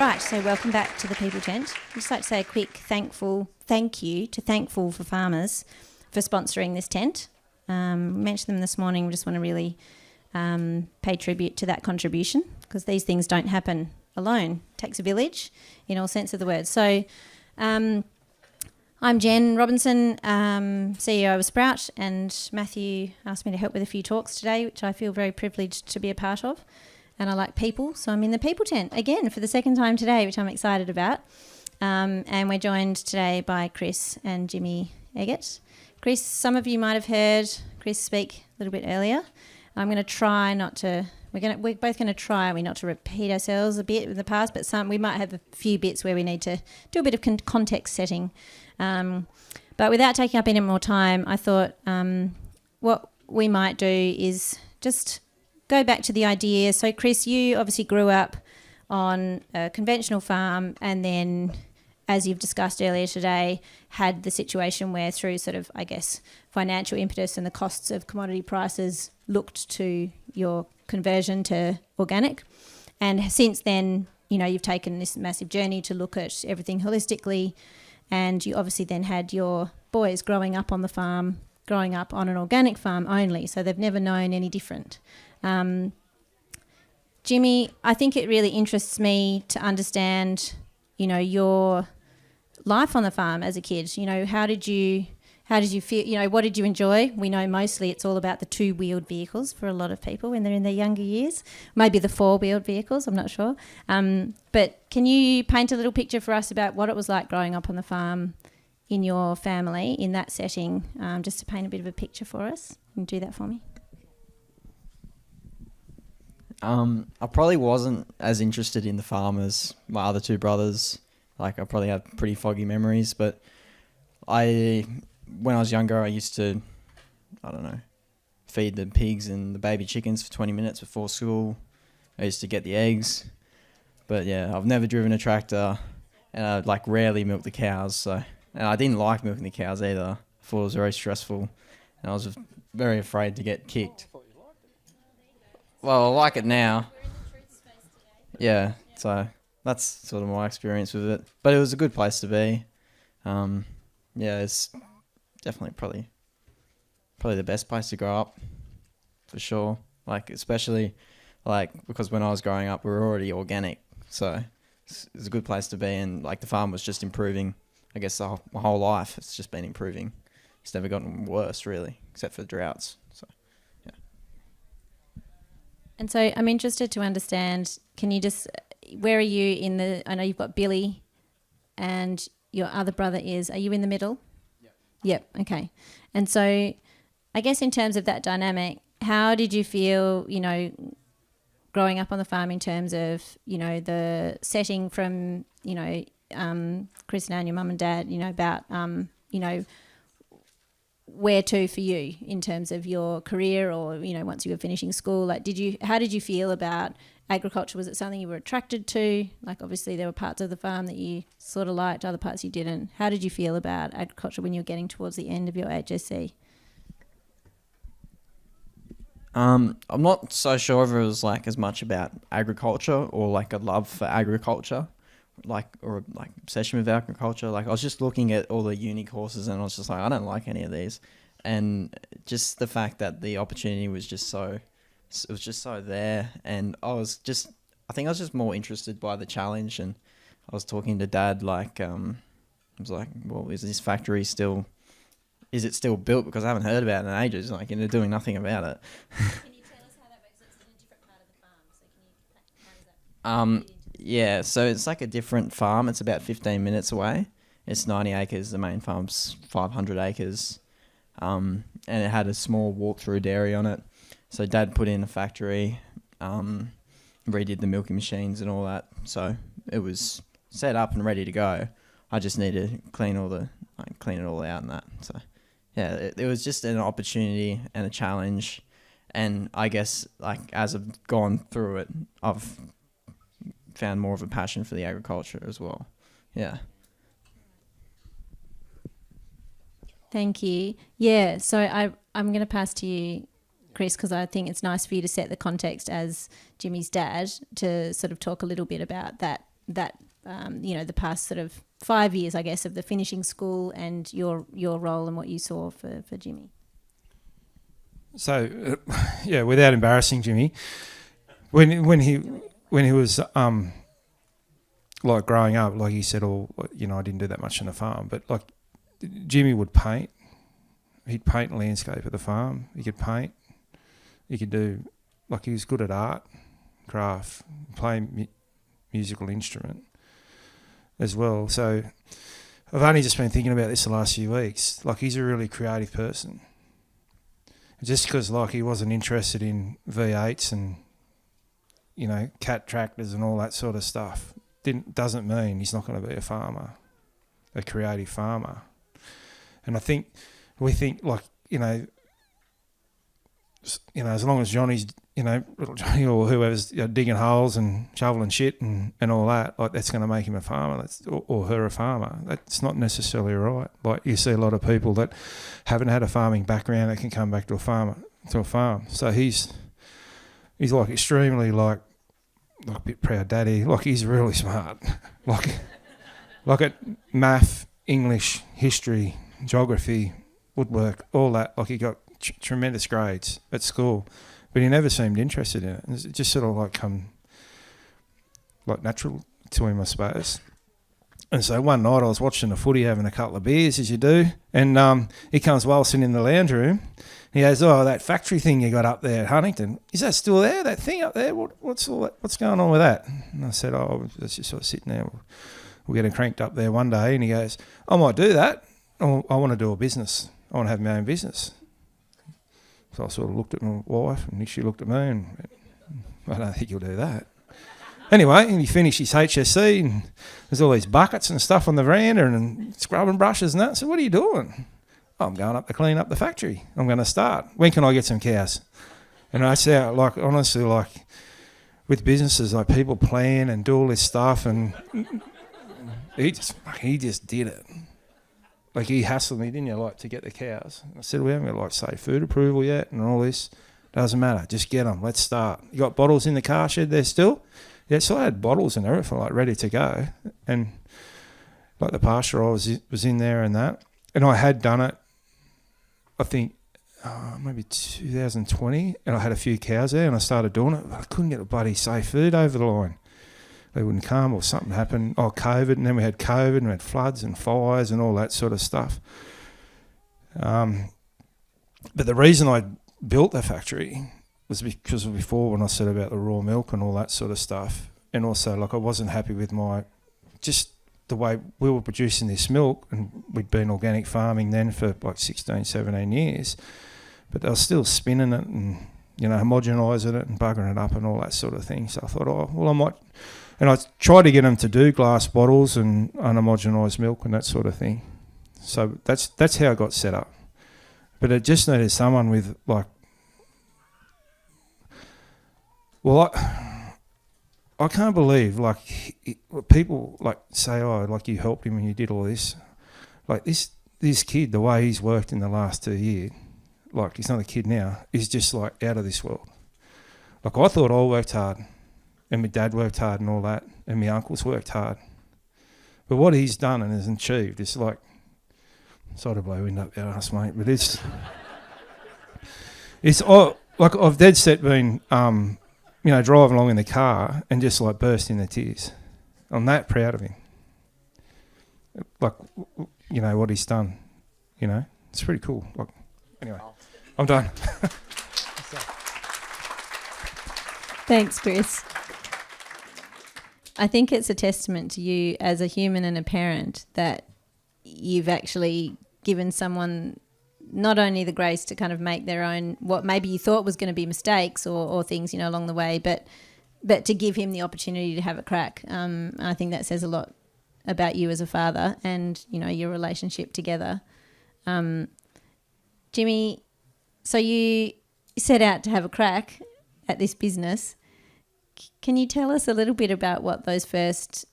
Right, so welcome back to the People Tent. I'd just like to say a quick thank you to Thankful for Farmers for sponsoring this tent. We mentioned them this morning. We just want to really pay tribute to that contribution, because these things don't happen alone. It takes a village in all sense of the word. So I'm Jen Robinson, CEO of Sprout, and Matthew asked me to help with a few talks today, which I feel very privileged to be a part of. And I like people, so I'm in the People Tent again for the second time today, which I'm excited about. And we're joined today by Chris and Jimmy Eggert. Chris, some of you might have heard Chris speak a little bit earlier. I'm going to try not to. We're both going to try, not to repeat ourselves a bit in the past, but we might have a few bits where we need to do a bit of context setting. But without taking up any more time, I thought what we might do is just go back to the idea. So, Chris, you obviously grew up on a conventional farm, and then, as you've discussed earlier today, had the situation where through sort of, I guess, financial impetus and the costs of commodity prices looked to your conversion to organic. And since then, you know, you've taken this massive journey to look at everything holistically, and you obviously then had your boys growing up on the farm, growing up on an organic farm only, so they've never known any different. Jimmy, I think it really interests me to understand, you know, your life on the farm as a kid. You know, how did you feel, you know, what did you enjoy? We know mostly it's all about the two-wheeled vehicles for a lot of people when they're in their younger years, maybe the four-wheeled vehicles, I'm not sure. But can you paint a little picture for us about what it was like growing up on the farm in your family in that setting, just to paint a bit of a picture for us? Can you do that for me? I probably wasn't as interested in the farm as my other two brothers. Like, I probably have pretty foggy memories, but when I was younger, I used to, I don't know, feed the pigs and the baby chickens for 20 minutes before school. I used to get the eggs. But yeah, I've never driven a tractor, and I rarely milk the cows. And I didn't like milking the cows either. I thought it was very stressful, and I was very afraid to get kicked. Well, I like it now. Yeah, so that's sort of my experience with it. But it was a good place to be. Yeah, it's definitely probably the best place to grow up, for sure. Especially because when I was growing up, we were already organic, so it's a good place to be. And the farm was just improving. I guess my whole life, it's just been improving. It's never gotten worse, really, except for droughts. So. And so I'm interested to understand, where are you I know you've got Billy and your other brother are you in the middle? Yep, okay. And so I guess in terms of that dynamic, how did you feel, you know, growing up on the farm in terms of, you know, the setting from, you know, Chris and your mum and dad, you know, about, you know, where to for you in terms of your career, or, you know, once you were finishing school? How did you feel about agriculture? Was it something you were attracted to? Obviously there were parts of the farm that you sort of liked, other parts you didn't. How did you feel about agriculture when you were getting towards the end of your HSC? I'm not so sure if it was as much about agriculture or a love for agriculture, or obsession with agriculture. I was just looking at all the uni courses, and I was just I don't like any of these. And just the fact that the opportunity was just so there, and I think I was just more interested by the challenge. And I was talking to Dad, I was like, well, is it still built? Because I haven't heard about it in ages, they're doing nothing about it. Can you tell us how that works? It's in a different part of the farm, so how does that yeah, so it's a different farm. It's about 15 minutes away. It's 90 acres. The main farm's 500 acres. And it had a small walk-through dairy on it. So Dad put in a factory, redid the milking machines and all that. So it was set up and ready to go. I just need to clean it all out and that. So yeah, it was just an opportunity and a challenge. And I guess as I've gone through it, I've found more of a passion for the agriculture as well. Yeah. Thank you. Yeah, so I'm going to pass to you, Chris, because I think it's nice for you to set the context as Jimmy's dad to sort of talk a little bit about that the past sort of 5 years, I guess, of the finishing school and your role and what you saw for Jimmy? So, without embarrassing Jimmy, when he was like growing up, like he said, I didn't do that much on the farm, but like Jimmy would paint. He'd paint landscape at the farm. He could paint. He could do, like, he was good at art, craft, play musical instrument as well. So I've only just been thinking about this the last few weeks. Like, he's a really creative person. Just because, like, he wasn't interested in V8s and, cat tractors and all that sort of stuff, doesn't mean he's not going to be a farmer, a creative farmer. And I think we think, like, as long as Johnny's, Johnny or whoever's digging holes and shoveling shit and all that, like, that's going to make him a farmer, or her a farmer. That's not necessarily right. Like, you see a lot of people that haven't had a farming background that can come back to a farm. So he's like extremely like a bit proud daddy. Like, he's really smart. like at math, English, history, geography, woodwork, all that. Like, he got tremendous grades at school, but he never seemed interested in it. It just sort of like come like natural to him, I suppose. And so one night I was watching the footy, having a couple of beers, as you do, and he comes waltzing in the lounge room. He goes, "Oh, that factory thing you got up there at Huntington, is that still there? That thing up there? What's all that? What's going on with that?" And I said, "Oh, it's just sort of sitting there. We'll get it cranked up there one day." And he goes, "I might do that. I want to do a business. I want to have my own business." So I sort of looked at my wife, and she looked at me, and went, "I don't think you'll do that." Anyway, and he finished his HSC, and there's all these buckets and stuff on the veranda and scrubbing brushes and that. So, "What are you doing?" "Oh, I'm going up to clean up the factory. I'm going to start. When can I get some cows?" And I say, like, honestly, like, with businesses, like, people plan and do all this stuff, and he just did it. Like, he hassled me, didn't you, like, to get the cows? I said, "We haven't got, like, say, food approval yet and all this." "Doesn't matter. Just get them. Let's start." "You got bottles in the car shed there still?" "Yeah." So I had bottles and everything, like, ready to go. And, like, the pasture I was in there and that. And I had done it, I think, maybe 2020. And I had a few cows there and I started doing it. But I couldn't get a bloody safe food over the line. They wouldn't come, or something happened. Oh, COVID, and then we had COVID, and we had floods and fires and all that sort of stuff. But the reason I built the factory was because of before, when I said about the raw milk and all that sort of stuff, and also, like, I wasn't happy with just the way we were producing this milk, and we'd been organic farming then for like 16, 17 years, but they were still spinning it and, homogenising it and buggering it up and all that sort of thing. So I thought, oh, well, I might... And I tried to get them to do glass bottles and unhomogenised milk and that sort of thing. So that's how I got set up. But it just needed someone with, like... Well, I can't believe, like, people, like, say, "Oh, like, you helped him and you did all this." Like, this kid, the way he's worked in the last 2 years, like, he's not a kid now, he's just, like, out of this world. Like, I thought I worked hard, and my dad worked hard and all that, and my uncles worked hard. But what he's done and has achieved is, like, sorry to blow wind up your ass, mate, but it's like, I've dead set been, driving along in the car and just, like, burst into tears. I'm that proud of him. Like, what he's done, it's pretty cool. Like, anyway, I'm done. Thanks, Chris. I think it's a testament to you as a human and a parent that you've actually given someone not only the grace to kind of make their own, what maybe you thought was going to be mistakes or things, along the way, but to give him the opportunity to have a crack. I think that says a lot about you as a father and, your relationship together. Jimmy, so you set out to have a crack at this business. Can you tell us a little bit about what those first,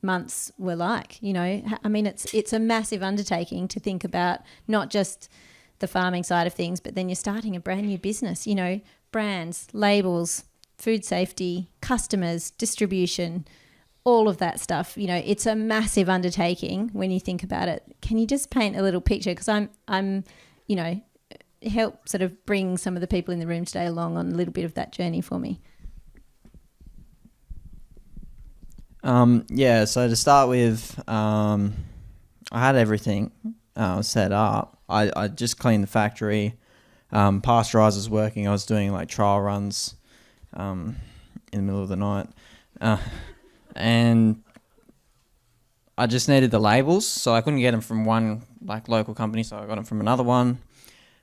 months were like? It's a massive undertaking to think about not just the farming side of things, but then you're starting a brand new business, brands, labels, food safety, customers, distribution, all of that stuff, you know, it's a massive undertaking when you think about it. Can you just paint a little picture? Because I'm, you know, help sort of bring some of the people in the room today along on a little bit of that journey for me. Yeah, so to start with, I had everything set up. I just cleaned the factory. Pasteurised was working. I was doing like trial runs in the middle of the night. And I just needed the labels, so I couldn't get them from one like local company, so I got them from another one.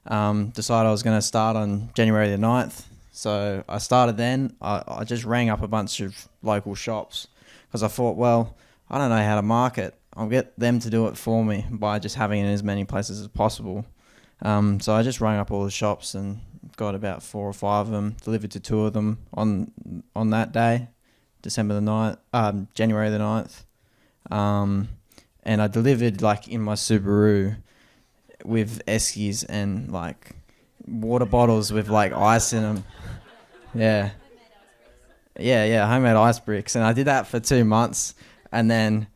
Decided I was going to start on January the 9th. So I started then. I just rang up a bunch of local shops because I thought, well, I don't know how to market. I'll get them to do it for me by just having it in as many places as possible. So I just rang up all the shops and got about 4 or 5 of them, delivered to 2 of them on that day, January the 9th. And I delivered like in my Subaru with eskies and like water bottles with like ice in them. Yeah, homemade ice bricks. And I did that for 2 months, and then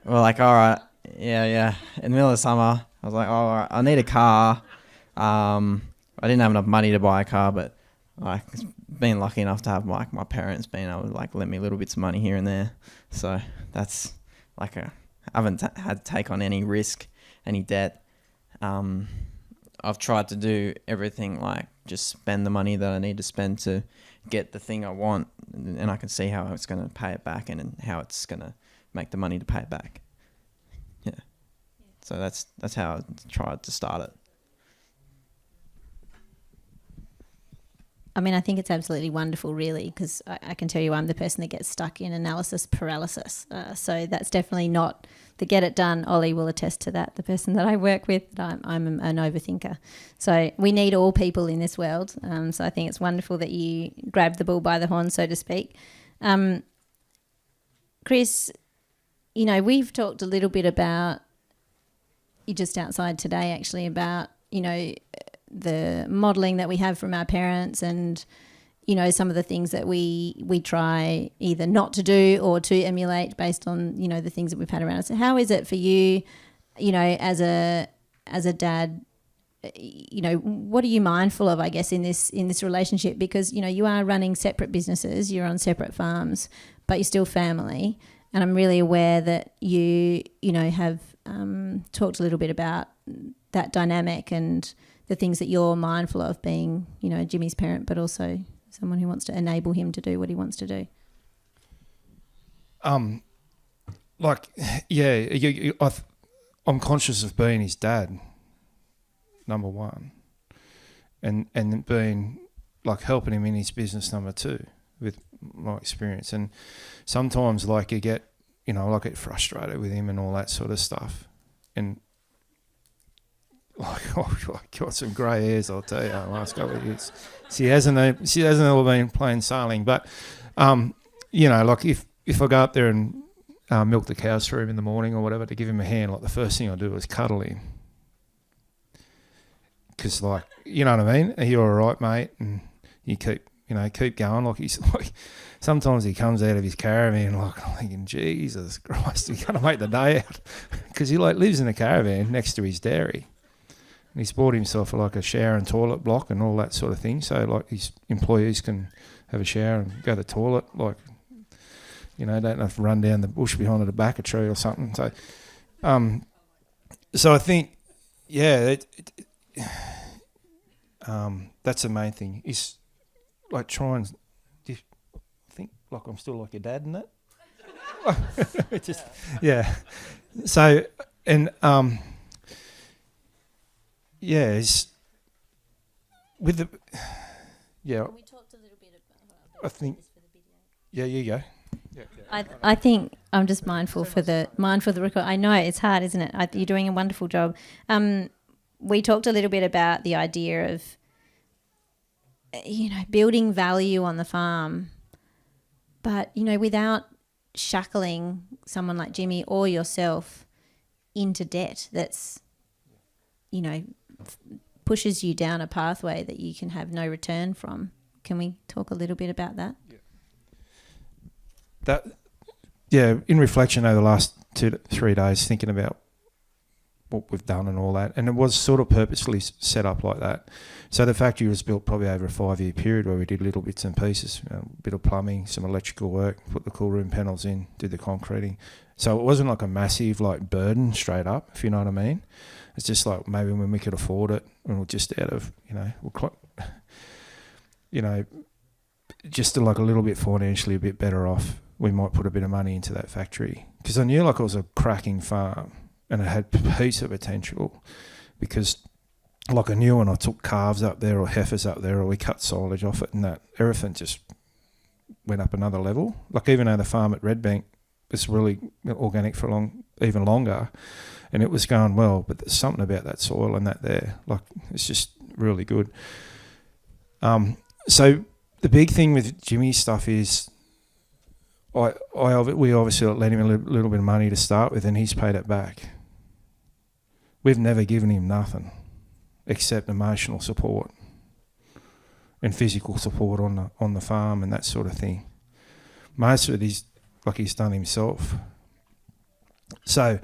we're like, all right, yeah. In the middle of summer, I was like, all right, I need a car. I didn't have enough money to buy a car, but like been lucky enough to have like my parents being able to like lend me little bits of money here and there. So that's like I haven't had to take on any risk, any debt. I've tried to do everything, like just spend the money that I need to spend to get the thing I want, and I can see how it's going to pay it back and how it's going to make the money to pay it back. Yeah. So that's how I tried to start it. I mean, I think it's absolutely wonderful, really, because I can tell you I'm the person that gets stuck in analysis paralysis. So that's definitely not the get it done. Ollie will attest to that, the person that I work with. I'm an overthinker. So we need all people in this world. So I think it's wonderful that you grabbed the bull by the horn, so to speak. Chris, you know, we've talked a little bit about, you just outside today actually, about, you know, the modelling that we have from our parents and, you know, some of the things that we try either not to do or to emulate based on, you know, the things that we've had around us. So how is it for you, you know, as a dad, you know, what are you mindful of, I guess, in this relationship? Because, you know, you are running separate businesses, you're on separate farms, but you're still family. And I'm really aware that you know, have talked a little bit about that dynamic and the things that you're mindful of being, you know, Jimmy's parent, but also someone who wants to enable him to do what he wants to do. Like, yeah, I'm conscious of being his dad, number one, and being like helping him in his business, number 2, with my experience. And sometimes like you get, you know, like I get frustrated with him and all that sort of stuff, and like, I got some grey hairs, I'll tell you, the last couple of years. She hasn't all been plain sailing, but you know, like if I go up there and milk the cows for him in the morning or whatever to give him a hand, like the first thing I do is cuddle him, because like, you know what I mean? Are you all right, mate? And you keep going. Like he's like, sometimes he comes out of his caravan like I'm thinking, Jesus Christ, he's gonna make the day out, because he like lives in a caravan next to his dairy. And he's bought himself like a shower and toilet block and all that sort of thing. So like his employees can have a shower and go to the toilet, like, you know, don't have to run down the bush behind a tobacco tree or something. So, so I think, yeah, that's the main thing. Is like try and think like I'm still like your dad in that. Just yeah. So and yeah, it's with the yeah. We talked a little bit about. I think. Yeah, you go. Yeah. I think I'm just mindful for the record. I know it's hard, isn't it? You're doing a wonderful job. We talked a little bit about the idea of, you know, building value on the farm, but, you know, without shackling someone like Jimmy or yourself into debt that's, you know, pushes you down a pathway that you can have no return from. Can we talk a little bit about that? Yeah. in reflection over the last 2 to 3 days, thinking about what we've done and all that, and it was sort of purposefully set up like that. So the factory was built probably over a 5-year period where we did little bits and pieces, a bit of plumbing, some electrical work, put the cool room panels in, did the concreting. So it wasn't like a massive like burden straight up, if you know what I mean. It's just like maybe when we could afford it, and we're just out of, just like a little bit financially a bit better off, we might put a bit of money into that factory. Because I knew like it was a cracking farm and it had piece of potential, because like I knew when I took calves up there or heifers up there or we cut silage off it and that, everything just went up another level. Like even though the farm at Redbank was really organic for even longer, and it was going well, but there's something about that soil and that there, like it's just really good. So the big thing with Jimmy's stuff is we obviously lent him a little bit of money to start with, and he's paid it back. We've never given him nothing except emotional support and physical support on the farm and that sort of thing. Most of it he's done himself. So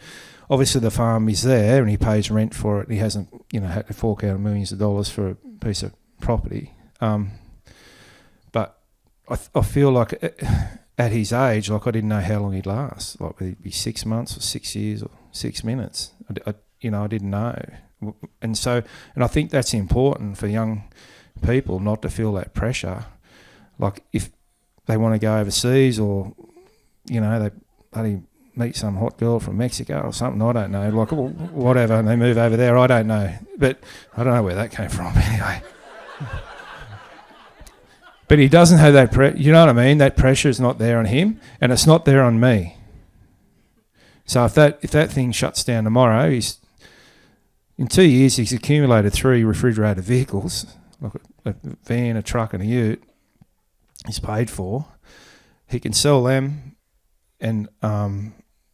obviously the farm is there and he pays rent for it. He hasn't had to fork out millions of dollars for a piece of property. But I feel like at his age, like I didn't know how long he'd last. Like would it be 6 months or 6 years or 6 minutes? I didn't know. And I think that's important for young people not to feel that pressure. Like if they want to go overseas or, they bloody meet some hot girl from Mexico or something, I don't know, like whatever, and they move over there, I don't know. But I don't know where that came from anyway. But he doesn't have that you know what I mean? That pressure is not there on him, and it's not there on me. So if that thing shuts down tomorrow, in 2 years he's accumulated 3 refrigerated vehicles, like a van, a truck and a ute. He's paid for. He can sell them, and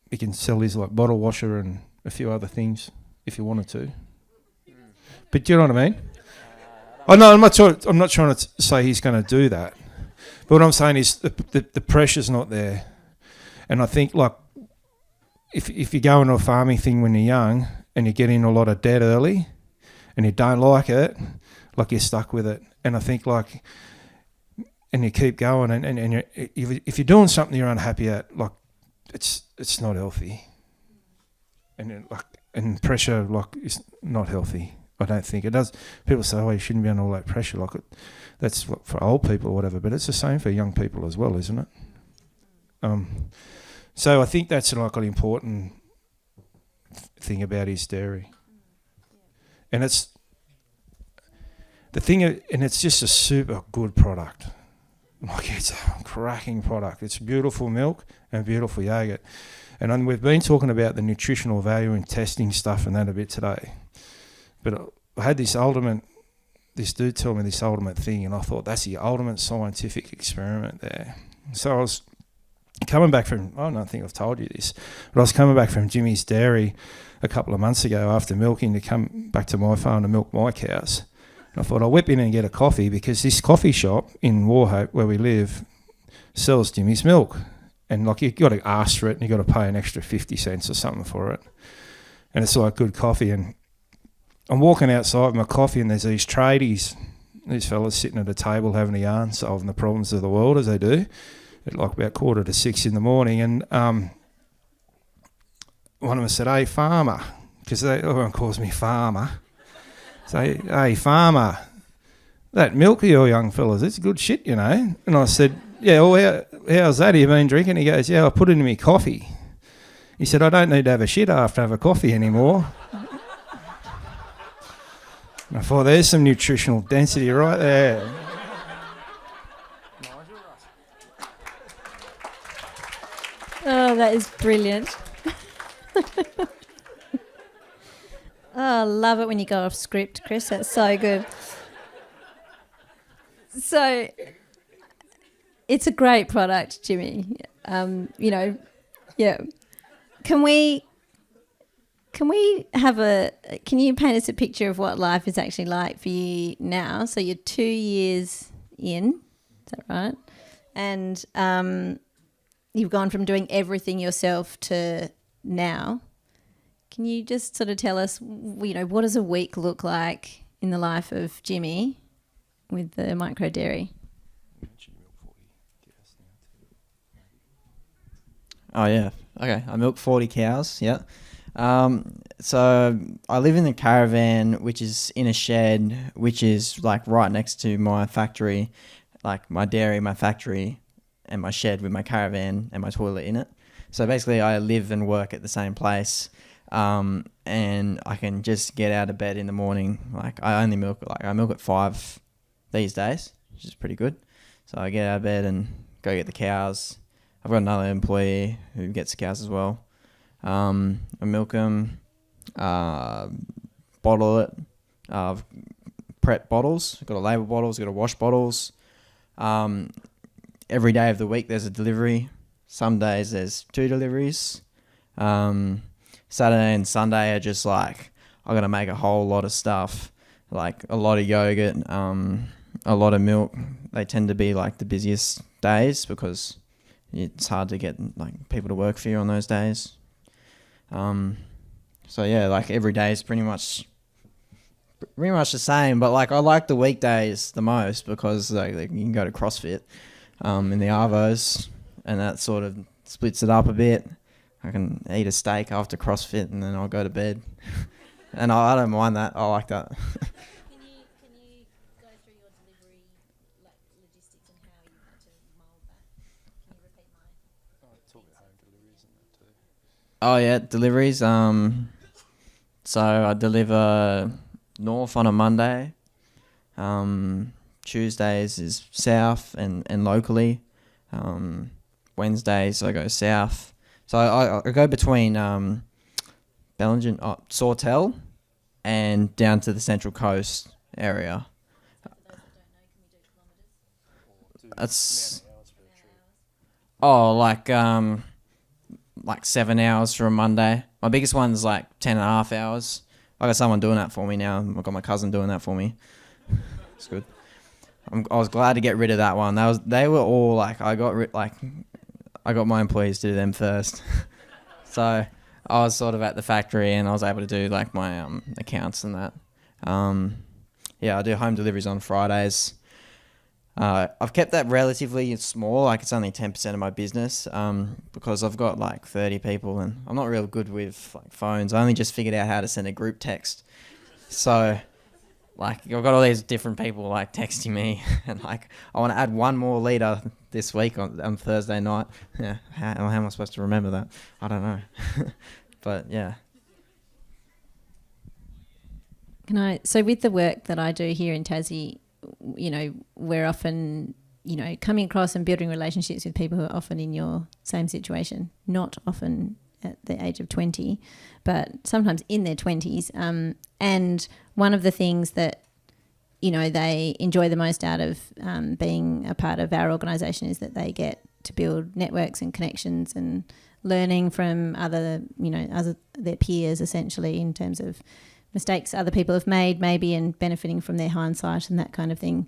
he can sell his like bottle washer and a few other things if he wanted to. But do you know what I mean? Oh no, I'm not trying to say he's going to do that. But what I'm saying is the pressure's not there. And I think like if you go into a farming thing when you're young and you get in a lot of debt early and you don't like it, like you're stuck with it. And I think like, and you keep going and if you're doing something you're unhappy at, like it's not healthy. And pressure like is not healthy. I don't think it does. People say, "Oh, you shouldn't be under all that pressure." Like that's for old people or whatever, but it's the same for young people as well, isn't it? So I think that's like an important thing about his dairy, and it's the thing, and it's just a super good product. Like it's a cracking product. It's beautiful milk and beautiful yogurt, and we've been talking about the nutritional value and testing stuff and that a bit today. But I had this dude tell me this ultimate thing, and I thought that's the ultimate scientific experiment there. So I was coming back from, I don't think I've told you this, but I was coming back from Jimmy's dairy a couple of months ago after milking to come back to my farm to milk my cows. And I thought I'll whip in and get a coffee because this coffee shop in Wauchope where we live sells Jimmy's milk. And like you've got to ask for it and you've got to pay an extra 50 cents or something for it. And it's like good coffee. And I'm walking outside with my coffee and there's these tradies, these fellas sitting at a table having a yarn, solving the problems of the world as they do, at like about 5:45 in the morning. And one of them said, "Hey, farmer," because everyone calls me farmer. Say, "Hey, farmer, that milk of your young fellas, it's good shit, you know." And I said, "Yeah, well, how's that? Have you been drinking?" He goes, "Yeah, I put it in my coffee." He said, "I don't need to have a shit after I have a coffee anymore." I thought there's some nutritional density right there. Oh, that is brilliant. Oh, I love it when you go off script, Chris. That's so good. So, it's a great product, Jimmy. Yeah. Can you paint us a picture of what life is actually like for you now? So you're 2 years in, is that right? And you've gone from doing everything yourself to now. Can you just sort of tell us, what does a week look like in the life of Jimmy with the micro dairy? Oh, yeah. Okay. I milk 40 cows. Yeah. So I live in the caravan, which is in a shed, which is like right next to my factory, like my dairy, my factory, and my shed with my caravan and my toilet in it. So basically I live and work at the same place. And I can just get out of bed in the morning. Like I milk at 5 these days, which is pretty good. So I get out of bed and go get the cows. I've got another employee who gets the cows as well. I milk them, bottle it. I've prep bottles. I've got a label bottles, I've got a wash bottles. Every day of the week there's a delivery. Some days there's 2 deliveries. Saturday and Sunday are just like, I got to make a whole lot of stuff, like a lot of yogurt, a lot of milk. They tend to be like the busiest days because it's hard to get like people to work for you on those days. So yeah, like every day is pretty much the same, but like I like the weekdays the most because like you can go to CrossFit in the Arvos, and that sort of splits it up a bit. I can eat a steak after CrossFit and then I'll go to bed. And I don't mind that. I like that. Can you go through your delivery logistics and how you had to mould that? Can you repeat mine? It's all about home deliveries and that too. Oh yeah, deliveries. So I deliver north on a Monday. Tuesdays is south and locally. Wednesdays I go south. So I go between Bellingen, Sawtell, and down to the Central Coast area. That's like 7 hours for a Monday. My biggest one's like 10.5 hours. I got someone doing that for me now. I've got my cousin doing that for me. It's good. I was glad to get rid of that one. They were all like I got my employees to do them first. So I was sort of at the factory and I was able to do like my accounts and that. I do home deliveries on Fridays. I've kept that relatively small, like it's only 10% of my business, because I've got like 30 people and I'm not real good with like phones. I only just figured out how to send a group text. So like I've got all these different people like texting me and like I want to add one more litre this week on Thursday night. Yeah, how am I supposed to remember that? I don't know. But yeah. So with the work that I do here in Tassie, we're often, coming across and building relationships with people who are often in your same situation, not often at the age of 20, but sometimes in their 20s. And one of the things that, they enjoy the most out of being a part of our organisation is that they get to build networks and connections and learning from their peers, essentially, in terms of mistakes other people have made maybe and benefiting from their hindsight and that kind of thing.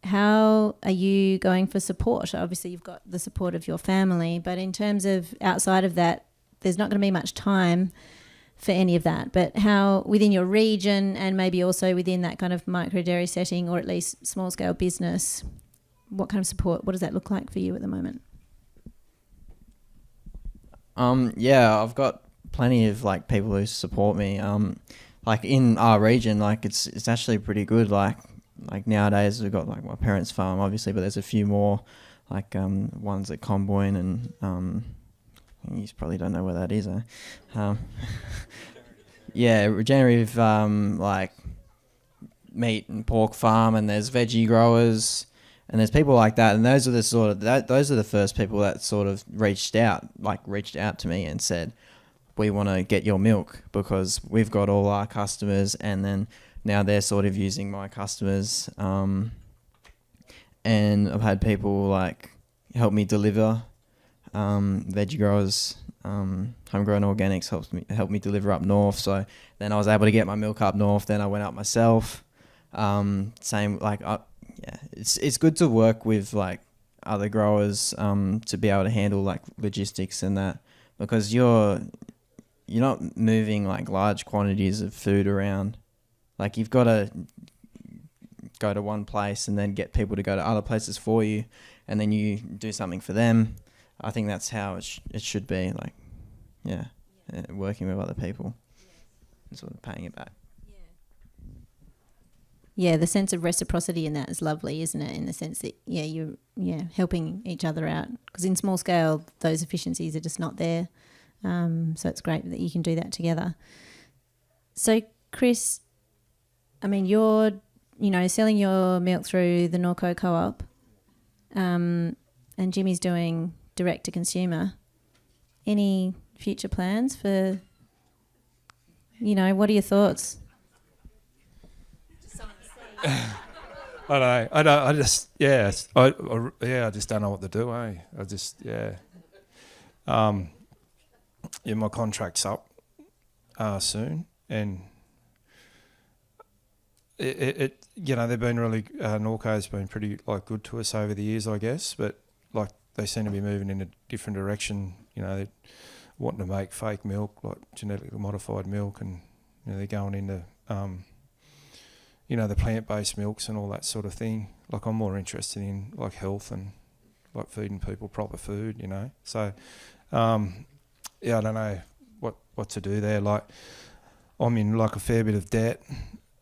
How are you going for support? Obviously, you've got the support of your family, but in terms of outside of that, there's not going to be much time for any of that. But how within your region and maybe also within that kind of micro dairy setting or at least small scale business, what kind of support, what does that look like for you at the moment? I've got plenty of like people who support me. Like in our region, like it's actually pretty good. Like nowadays we've got like my parents' farm, obviously, but there's a few more like ones at Comboyne and you probably don't know where that is, eh? Regenerative like meat and pork farm, and there's veggie growers, and there's people like that, and those are the first people that sort of reached out to me and said, we want to get your milk because we've got all our customers, and then now they're sort of using my customers. And I've had people like help me deliver. Veggie growers, homegrown organics helped me deliver up north. So then I was able to get my milk up north. Then I went up myself. It's good to work with like other growers to be able to handle like logistics and that, because you're not moving like large quantities of food around. Like you've got to go to one place and then get people to go to other places for you, and then you do something for them. I think that's how it should be. Like, working with other people and sort of paying it back. Yeah, the sense of reciprocity in that is lovely, isn't it? In the sense that, you're helping each other out. Because in small scale, those efficiencies are just not there. So it's great that you can do that together. So, Chris, I mean, you're, selling your milk through the Norco Co-op, and Jimmy's doing direct to consumer. Any future plans for, what are your thoughts? I don't. I just I just don't know what to do. I just my contract's up soon, and it they've been really Norco's been pretty like good to us over the years, I guess, but like they seem to be moving in a different direction. They're wanting to make fake milk, like genetically modified milk, and they're going into the plant-based milks and all that sort of thing. Like I'm more interested in like health and like feeding people proper food, So, I don't know what to do there. Like I'm in like a fair bit of debt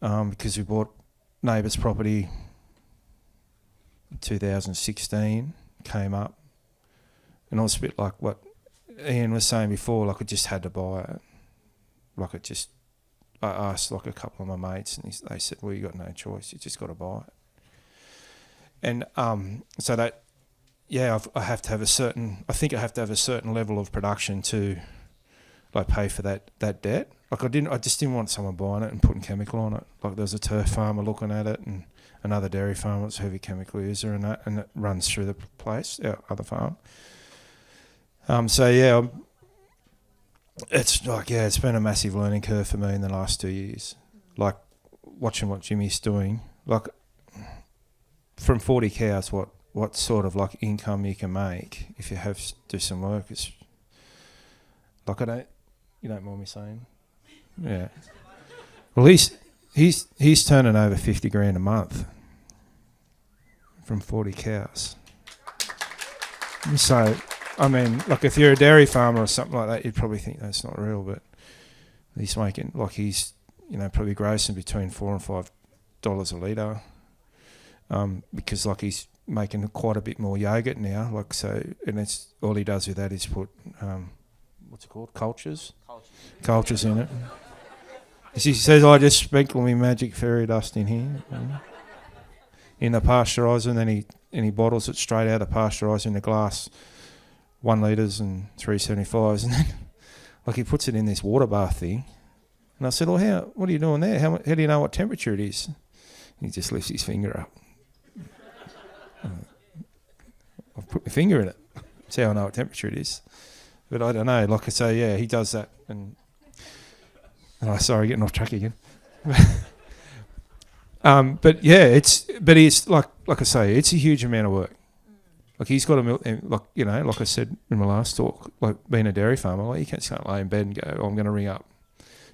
because we bought neighbour's property in 2016, came up, and I was a bit like what Ian was saying before, like I just had to buy it. Like I asked like a couple of my mates, and they said, well, you got no choice, you just got to buy it. And so that, I have to have a certain level of production to like pay for that debt. Like I just didn't want someone buying it and putting chemical on it. Like there was a turf farmer looking at it, and another dairy farmer that's a heavy chemical user, and it runs through the place, our other farm. It's like, it's been a massive learning curve for me in the last 2 years. Like watching what Jimmy's doing, like from 40 cows, what sort of like income you can make if you have to do some work. It's like you don't mind me saying? Yeah. Well, he's turning over 50 grand a month from 40 cows. So, I mean, like if you're a dairy farmer or something like that, you'd probably think that's not real, but he's making, like he's, probably grossing between $4 and $5 a litre, because like he's making quite a bit more yoghurt now, like so, and it's all he does with that is put, what's it called, cultures in it. He says, I just sprinkle me magic fairy dust in here, in the pasteuriser, and then he bottles it straight out of the pasteuriser in a glass. 1 litres and 375s, and then like he puts it in this water bath thing, and I said, well, what are you doing there? How do you know what temperature it is? And he just lifts his finger up. I've put my finger in it. That's how I know what temperature it is. But I don't know, like I say, he does that, and sorry, getting off track again. But it's like I say, it's a huge amount of work. Like he's got a milk, like I said in my last talk, like being a dairy farmer, like you can't lay in bed and go, I'm going to ring up,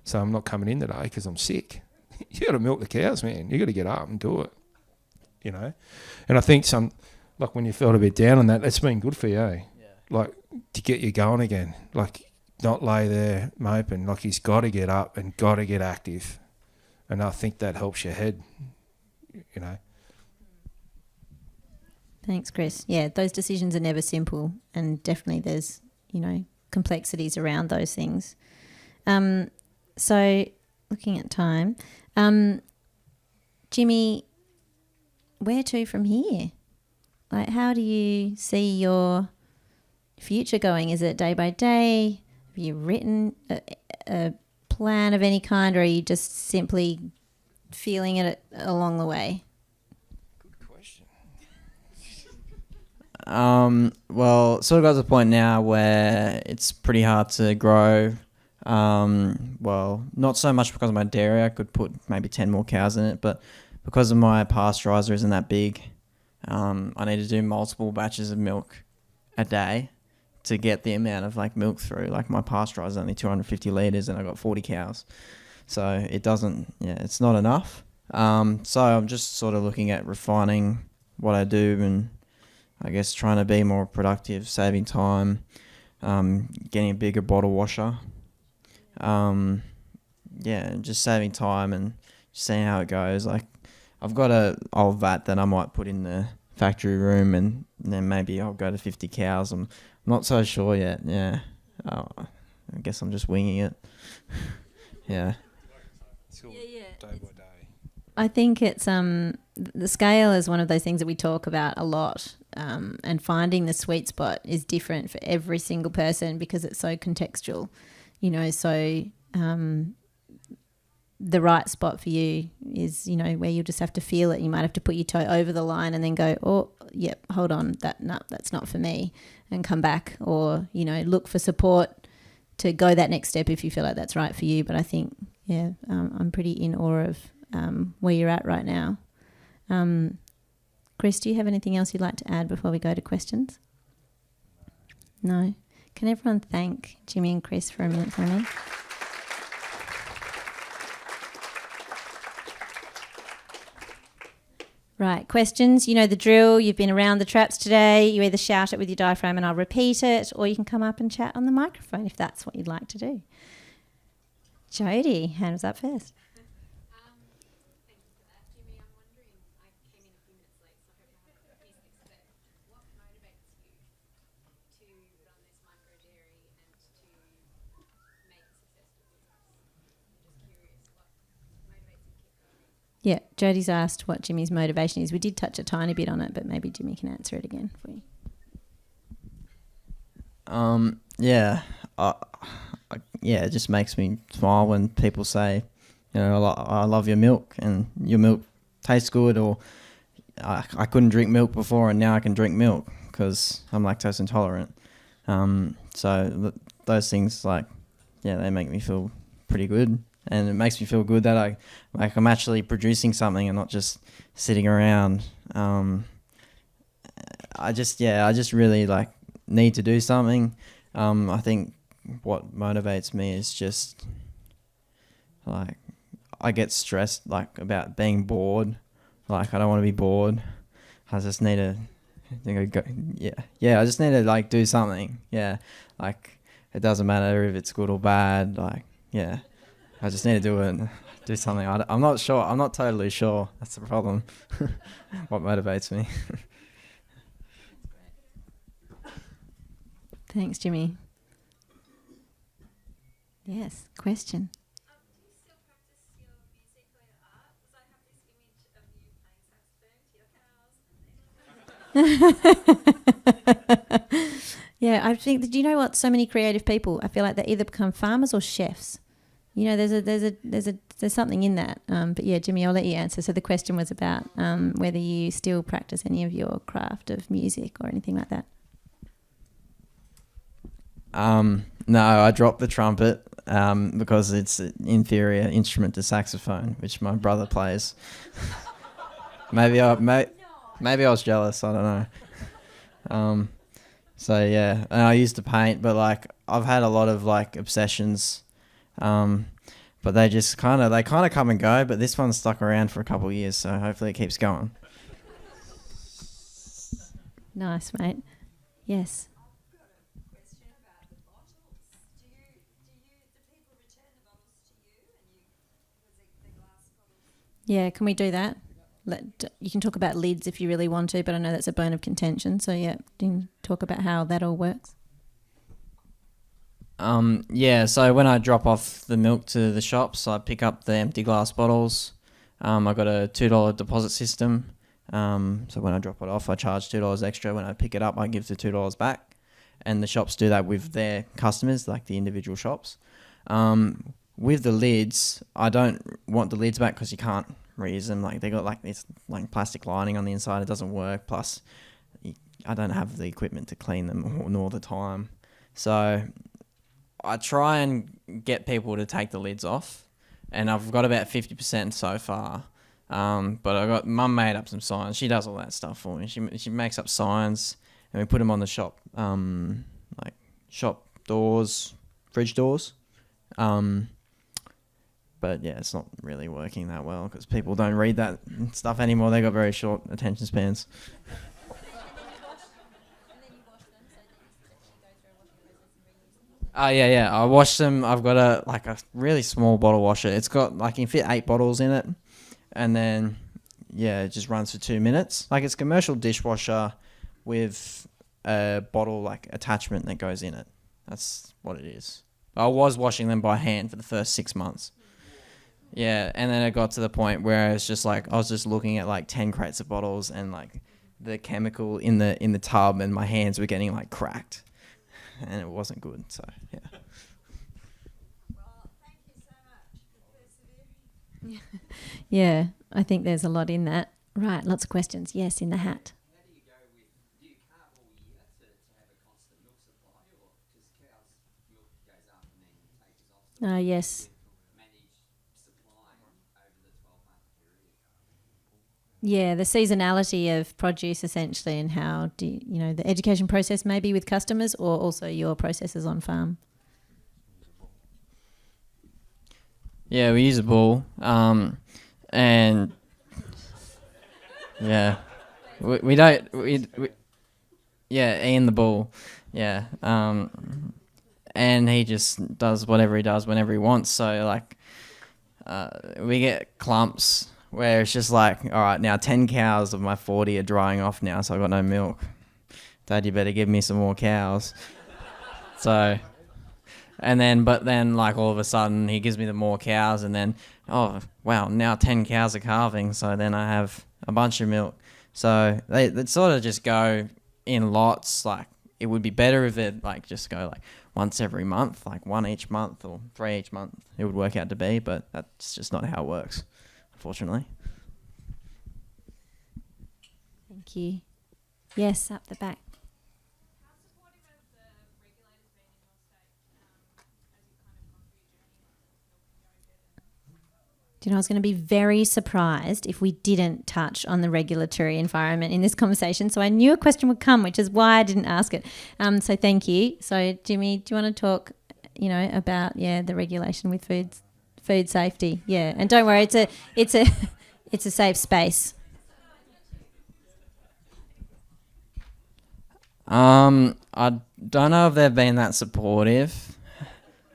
so I'm not coming in today because I'm sick. You got to milk the cows, man. You got to get up and do it, And I think like when you felt a bit down on that, it's been good for you, eh? Yeah. Like to get you going again, like not lay there moping. Like he's got to get up and got to get active, and I think that helps your head, Thanks, Chris. Yeah, those decisions are never simple, and definitely there's, complexities around those things. So looking at time, Jimmy, where to from here? Like, how do you see your future going? Is it day by day? Have you written a plan of any kind, or are you just simply feeling it along the way? Well, sort of got to the point now where it's pretty hard to grow. Well, not so much because of my dairy. I could put maybe 10 more cows in it, but because of my pasteuriser isn't that big, I need to do multiple batches of milk a day to get the amount of like milk through. Like my pasteurised is only 250 litres and I got 40 cows. So it doesn't, it's not enough. So I'm just sort of looking at refining what I do and I guess trying to be more productive, saving time, getting a bigger bottle washer. Just saving time and seeing how it goes. Like I've got a old vat that I might put in the factory room and then maybe I'll go to 50 cows. I'm not so sure yet. Yeah. I guess I'm just winging it. Yeah. Day by day. I think it's the scale is one of those things that we talk about a lot, and finding the sweet spot is different for every single person because it's so contextual, so the right spot for you is, where you'll just have to feel it. You might have to put your toe over the line and then go, oh, yep, hold on, that's not for me, and come back, or, look for support to go that next step if you feel like that's right for you. But I think, I'm pretty in awe of where you're at right now. Chris, do you have anything else you'd like to add before we go to questions? No? Can everyone thank Jimmy and Chris for a minute for me? Right, questions. You know the drill. You've been around the traps today. You either shout it with your diaphragm and I'll repeat it, or you can come up and chat on the microphone if that's what you'd like to do. Jody, hand was up first. Thank you for that, Jimmy. I'm wondering, I came in a few minutes late, so I hope you have a piece of it. What motivates you to run this micro dairy and to make a successful business? I'm just curious, what motivates you to keep going? Yeah, Jody's asked what Jimmy's motivation is. We did touch a tiny bit on it, but maybe Jimmy can answer it again for you. It just makes me smile when people say, I love your milk and your milk tastes good, or I couldn't drink milk before and now I can drink milk because I'm lactose intolerant. Those things, they make me feel pretty good, and it makes me feel good that I'm actually producing something and not just sitting around. I just really need to do something. I think what motivates me is just I get stressed about being bored. I don't want to be bored. I just need to I just need to do something. Yeah. It doesn't matter if it's good or bad. I just need to do something. I'm not sure. I'm not totally sure. That's the problem. What motivates me. Thanks, Jimmy. Yes, question. Do you still practice your music or your art? Because I have this image of you playing saxophone to your cows. Yeah, I think. Do you know what? So many creative people, I feel like they either become farmers or chefs. There's something in that. But yeah, Jimmy, I'll let you answer. So the question was about whether you still practice any of your craft of music or anything like that. No, I dropped the trumpet because it's an inferior instrument to saxophone, which my brother plays. Maybe I was jealous. I don't know. And I used to paint, but I've had a lot of obsessions, but they just kind of come and go. But this one's stuck around for a couple of years, so hopefully it keeps going. Nice, mate. Yes. Yeah, can we do that? You can talk about lids if you really want to, but I know that's a bone of contention. So yeah, you can talk about how that all works. So when I drop off the milk to the shops, I pick up the empty glass bottles. I got a $2 deposit system. So when I drop it off, I charge $2 extra. When I pick it up, I give the $2 back. And the shops do that with their customers, the individual shops. With the lids, I don't want the lids back because you can't reuse them. They got this plastic lining on the inside. It doesn't work. Plus, I don't have the equipment to clean them all the time. So I try and get people to take the lids off, and I've got about 50% so far. But I got mum made up some signs. She does all that stuff for me. She makes up signs, and we put them on the shop, like shop doors, fridge doors. But yeah, it's not really working that well because people don't read that stuff anymore. They got very short attention spans. Yeah. I wash them. I've got a really small bottle washer. It's got you can fit 8 bottles in it, and then it just runs for 2 minutes. It's a commercial dishwasher with a bottle attachment that goes in it. That's what it is. I was washing them by hand for the first 6 months. Yeah, and then it got to the point where it's just I was just looking at 10 crates of bottles and the chemical in the tub, and my hands were getting cracked, and it wasn't good. So yeah. Well, thank you so much for persevering. Yeah, I think there's a lot in that. Right, lots of questions. Yes, in the hat. How do you go with, do you calve all year to have a constant milk supply, or because cows' milk goes up and then tapers off? So Yes. manage supply over the 12-month period? Yeah, the seasonality of produce essentially, and how do the education process maybe with customers, or also your processes on farm. Yeah, we use a bull, and yeah, we don't Ian the bull, and he just does whatever he does whenever he wants. So we get clumps where it's just all right, now 10 cows of my 40 are drying off now, so I've got no milk. Dad, you better give me some more cows. So. But then all of a sudden he gives me the more cows, and then, oh, wow, now 10 cows are calving, so then I have a bunch of milk. So they sort of just go in lots. It would be better if it just go once every month, 1 each month or 3 each month. It would work out to be, but that's just not how it works, unfortunately. Thank you. Yes, up the back. How supportive have the regulators been in your state as you've kind of gone through your journey of milking yogurt? I was going to be very surprised if we didn't touch on the regulatory environment in this conversation. So I knew a question would come, which is why I didn't ask it. So thank you. So Jimmy, do you want to talk, about the regulation with food safety? Yeah, and don't worry, it's a safe space. I don't know if they've been that supportive.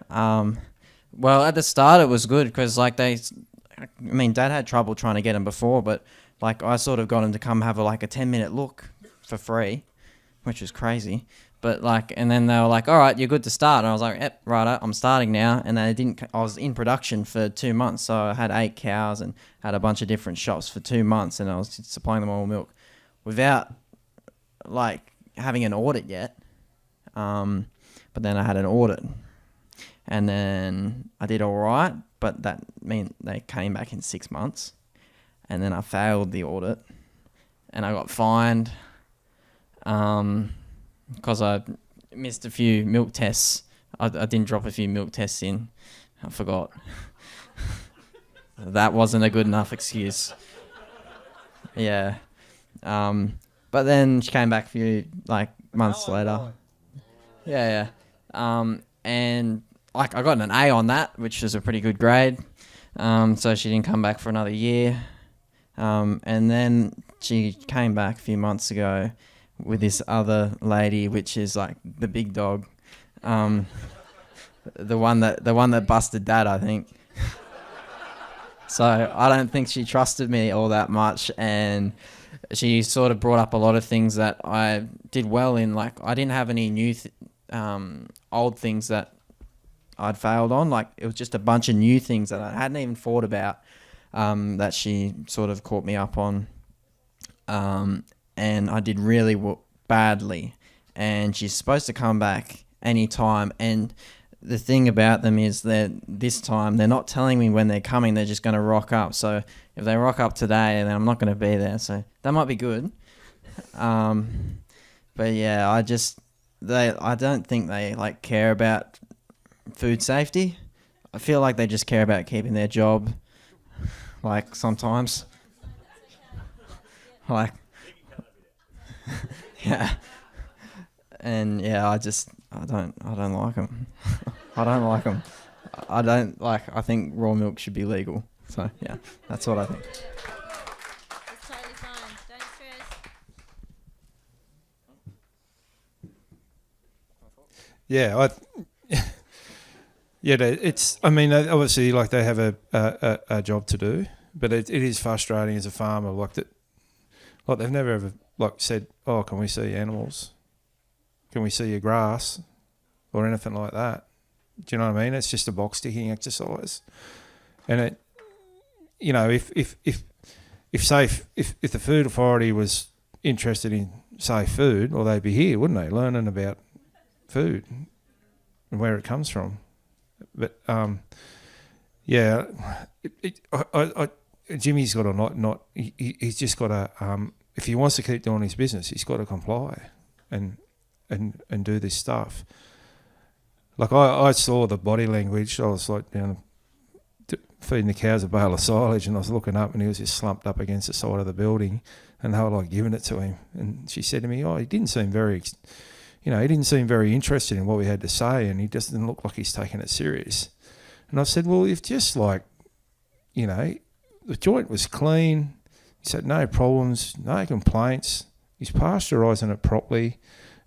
Well, at the start it was good because Dad had trouble trying to get them before, but I sort of got him to come have a 10-minute look for free, which was crazy. But and then they were all right, you're good to start. And I was yep, right, I'm starting now. And I was in production for 2 months, so I had 8 cows and had a bunch of different shops for 2 months, and I was supplying them all milk without having an audit yet. But then I had an audit, and then I did all right, but that meant they came back in 6 months, and then I failed the audit, and I got fined because I missed a few milk tests. I didn't drop a few milk tests in. I forgot. That wasn't a good enough excuse. Yeah. But then she came back a few months later. Yeah. And I got an A on that, which was a pretty good grade. So she didn't come back for another year. And then she came back a few months ago with this other lady, which is the big dog, the one that busted Dad, I think. So I don't think she trusted me all that much, and she sort of brought up a lot of things that I did well in. I didn't have any new old things that I'd failed on. It was just a bunch of new things that I hadn't even thought about, that she sort of caught me up on. And I did really badly. And she's supposed to come back anytime. And the thing about them is that this time they're not telling me when they're coming. They're just going to rock up. So if they rock up today, then I'm not going to be there. So that might be good. But yeah, I don't think they care about food safety. I feel like they just care about keeping their job, sometimes. Like, yeah. And yeah, I don't like them. I don't like them. I think raw milk should be legal. So yeah, that's what I think. It's totally fine. Don't stress. Yeah, it's. I mean, obviously, like they have a job to do, but it is frustrating as a farmer, like that. Like they've never ever like said, "Oh, can we see animals? Can we see your grass, or anything like that?" Do you know what I mean? It's just a box ticking exercise, and it, you know, if the food authority was interested in say food, well, they'd be here, wouldn't they, learning about food and where it comes from. But yeah, Jimmy's got to he's just got to if he wants to keep doing his business, he's got to comply and do this stuff. Like I saw the body language. I was like down feeding the cows a bale of silage, and I was looking up, and he was just slumped up against the side of the building, and they were like giving it to him. And she said to me, "Oh, he didn't seem very, he didn't seem very interested in what we had to say, and he just didn't look like he's taking it serious." And I said, "Well, if just like, the joint was clean, he said no problems, no complaints, he's pasteurising it properly,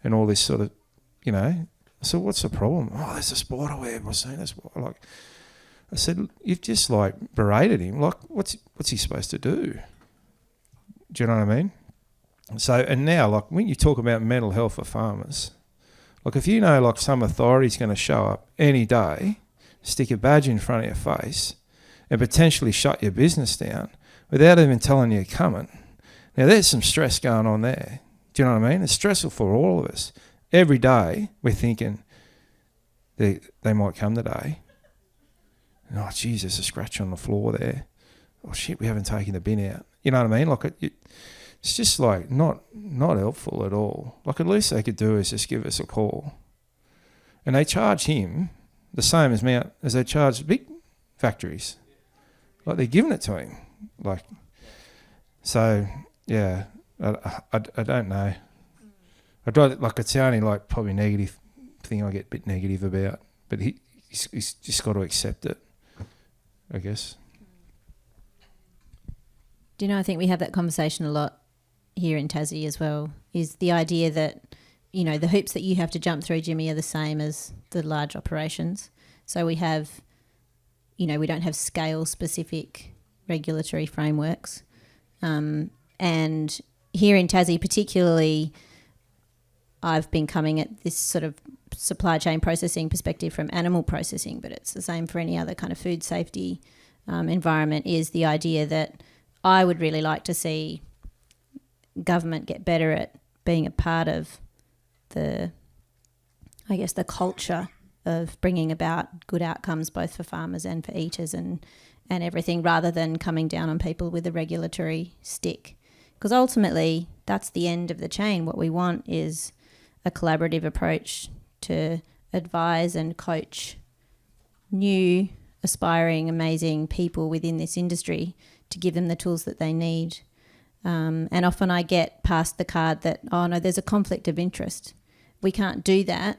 and all this sort of, I said, what's the problem? Oh, there's a spider web. I've seen a spider. Like, I said, you've just like berated him. Like, what's he supposed to do? Do you know what I mean? So, and now, like, when you talk about mental health for farmers, like if you know, like some authority's going to show up any day, stick a badge in front of your face, and potentially shut your business down without even telling you you're coming. Now, there's some stress going on there. Do you know what I mean? It's stressful for all of us. Every day we're thinking they might come today. Oh, geez, there's a scratch on the floor there. Oh, shit, we haven't taken the bin out. You know what I mean? Like, it's just like not helpful at all. Like, at least they could do is just give us a call. And they charge him the same as they charge big factories. Like, they're giving it to him. Like, so, yeah, I don't know. It's the only like probably negative thing I get a bit negative about, but he's just got to accept it, I guess. Do you know, I think we have that conversation a lot here in Tassie as well, is the idea that, the hoops that you have to jump through, Jimmy, are the same as the large operations. So we have, we don't have scale-specific regulatory frameworks. And here in Tassie particularly, I've been coming at this sort of supply chain processing perspective from animal processing, but it's the same for any other kind of food safety environment, is the idea that I would really like to see government get better at being a part of the culture of bringing about good outcomes both for farmers and for eaters and everything, rather than coming down on people with a regulatory stick. Because ultimately, that's the end of the chain. What we want is a collaborative approach to advise and coach new, aspiring, amazing people within this industry to give them the tools that they need. And often I get past the card that, oh no, there's a conflict of interest. We can't do that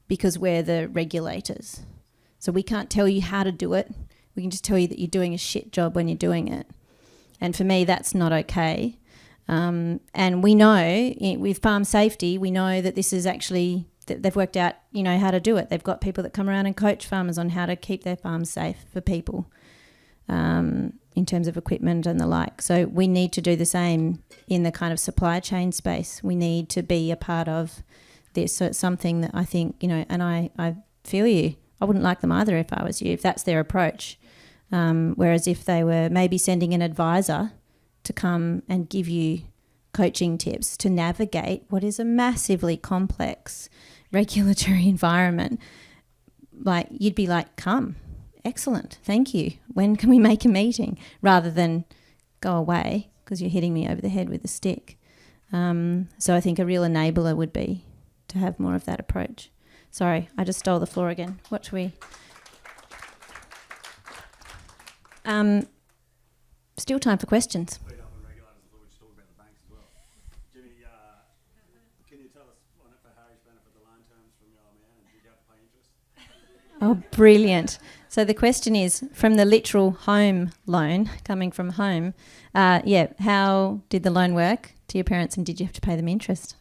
because we're the regulators. So we can't tell you how to do it. We can just tell you that you're doing a shit job when you're doing it. And for me, that's not okay. And we know with farm safety, we know that this is actually, they've worked out, how to do it. They've got people that come around and coach farmers on how to keep their farms safe for people in terms of equipment and the like. So we need to do the same in the kind of supply chain space. We need to be a part of this. So it's something that I think, and I feel you. I wouldn't like them either if I was you, if that's their approach. Whereas if they were maybe sending an advisor to come and give you coaching tips to navigate what is a massively complex regulatory environment, like you'd be like, come, excellent, thank you. When can we make a meeting? Rather than go away because you're hitting me over the head with a stick. So I think a real enabler would be to have more of that approach. Sorry, I just stole the floor again. What should we... Still time for questions. Oh, brilliant. So the question is, from the literal home loan, coming from home, how did the loan work to your parents, and did you have to pay them interest?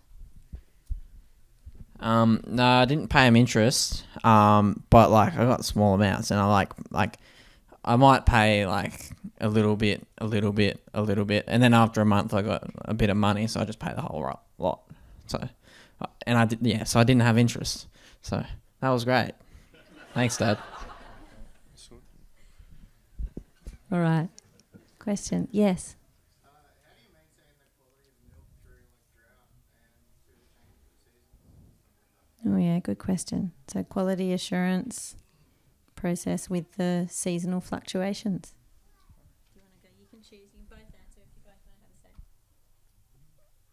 No, I didn't pay them interest. But like I got small amounts, and I I might pay like a little bit, and then after a month I got a bit of money, so I just pay the whole lot. So, and I did, so I didn't have interest. So that was great. Thanks, Dad. All right. Question. Yes. How do you maintain the quality of milk during drought and through the change of seasons? Oh, yeah, good question. So quality assurance process with the seasonal fluctuations. Do you want to go? You can choose. You can both answer if you both want to have a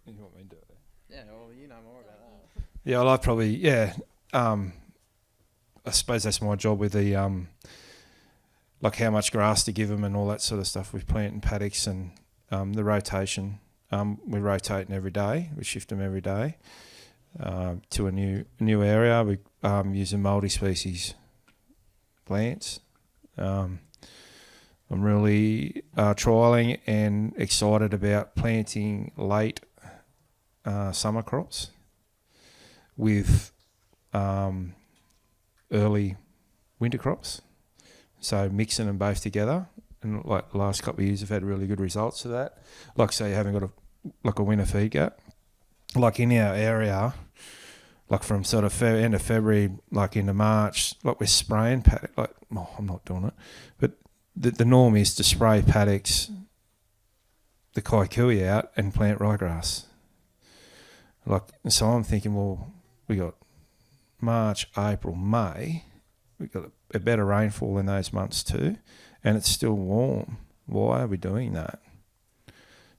say. You want me to do it? Yeah, well, you know more about that. Yeah, well, I'd probably, I suppose that's my job with the, like how much grass to give them and all that sort of stuff with planting paddocks and the rotation. We're rotating every day. We shift them every day to a new area. We using multi-species plants. I'm really trialling and excited about planting late summer crops with early winter crops. So mixing them both together, and like the last couple of years, I've had really good results of that. Like say you haven't got a winter feed gap. Like in our area, like from sort of end of February, like into March, like we're spraying paddock. Like, I'm not doing it, but the norm is to spray paddocks, the kaikui out, and plant ryegrass. Like, so I'm thinking, well, we got March, April, May. We got a better rainfall in those months too, and it's still warm. Why are we doing that?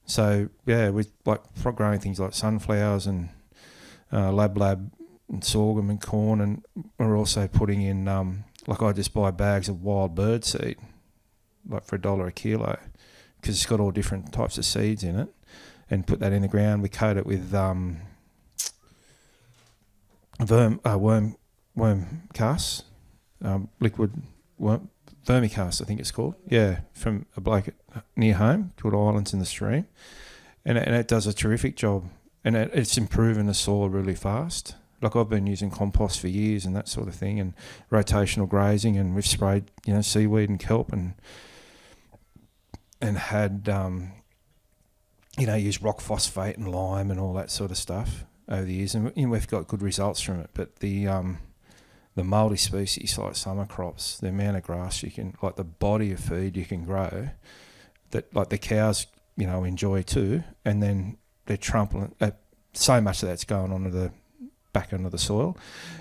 So yeah, we like growing things like sunflowers and lab and sorghum and corn, and we're also putting in like I just buy bags of wild bird seed, like for $1 a kilo, because it's got all different types of seeds in it, and put that in the ground. We coat it with worm casts. Liquid vermicast, I think it's called. Yeah, from a bloke near home called Islands in the Stream, and it does a terrific job, and it's improving the soil really fast. Like I've been using compost for years and that sort of thing, and rotational grazing, and we've sprayed seaweed and kelp and had used rock phosphate and lime and all that sort of stuff over the years, and we've got good results from it. But the multi-species like summer crops, the amount of grass you can, like the body of feed you can grow, that like the cows, enjoy too, and then they're trampling. So much of that's going onto back under the soil,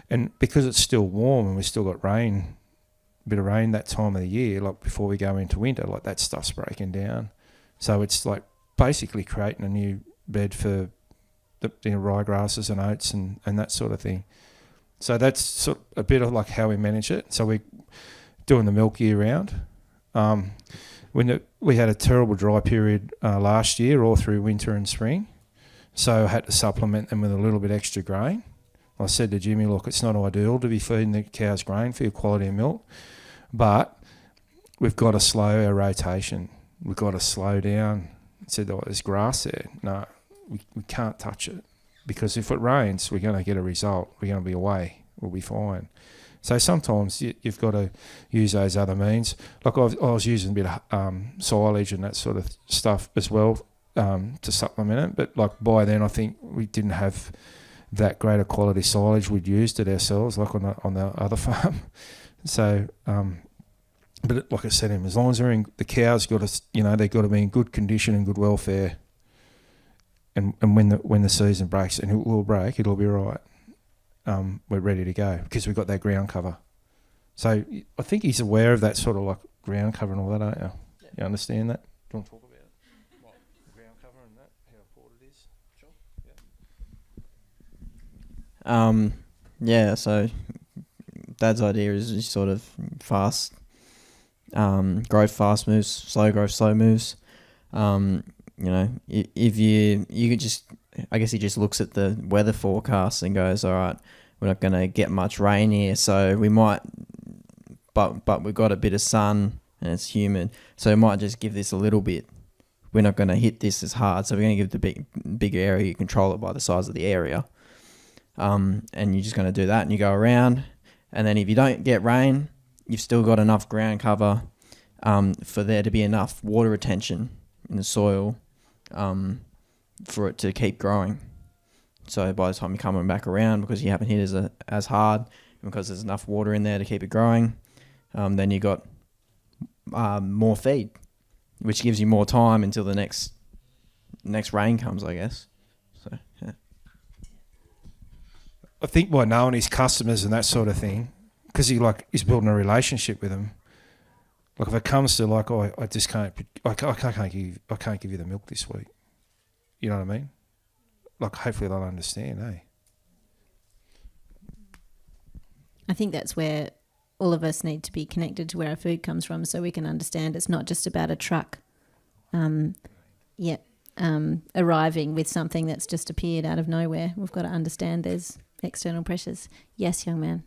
and because it's still warm and we've still got rain, a bit of rain that time of the year, like before we go into winter, like that stuff's breaking down. So it's like basically creating a new bed for the ryegrasses and oats and that sort of thing. So that's sort of a bit of like how we manage it. So we're doing the milk year round. We had a terrible dry period last year, all through winter and spring. So I had to supplement them with a little bit extra grain. I said to Jimmy, look, it's not ideal to be feeding the cows grain for your quality of milk, but we've got to slow our rotation. We've got to slow down. I said, there's grass there. No, we can't touch it. Because if it rains, we're going to get a result. We're going to be away. We'll be fine. So sometimes you've got to use those other means. Like I was using a bit of silage and that sort of stuff as well to supplement it. But like by then, I think we didn't have that great a quality silage. We'd used it ourselves, like on the other farm. So, but like I said, as long as the cows got to, they've got to be in good condition and good welfare. And when the season breaks, and it will break, it'll be right. We're ready to go because we've got that ground cover. So I think he's aware of that sort of like ground cover and all that, aren't you? Yeah. You understand that? Do you want to talk about it? What, ground cover and that, how important it is? Sure. Yeah. So Dad's idea is sort of fast growth, fast moves, slow growth, slow moves. If you could just, I guess he just looks at the weather forecast and goes, all right, we're not going to get much rain here, so we might but we've got a bit of sun and it's humid, so we might just give this a little bit. We're not going to hit this as hard, so we're going to give the big area. You control it by the size of the area, and you're just going to do that, and you go around, and then if you don't get rain, you've still got enough ground cover for there to be enough water retention in the soil for it to keep growing. So by the time you're coming back around, because you haven't hit as hard, and because there's enough water in there to keep it growing, then you got more feed, which gives you more time until the next rain comes, I guess. So yeah. I think by knowing his customers and that sort of thing, because he's building a relationship with them. Like if it comes to like, oh, I just can't, I can't give you the milk this week. You know what I mean? Like hopefully they'll understand, eh? I think that's where all of us need to be connected to where our food comes from, so we can understand it's not just about a truck arriving with something that's just appeared out of nowhere. We've got to understand there's external pressures. Yes, young man.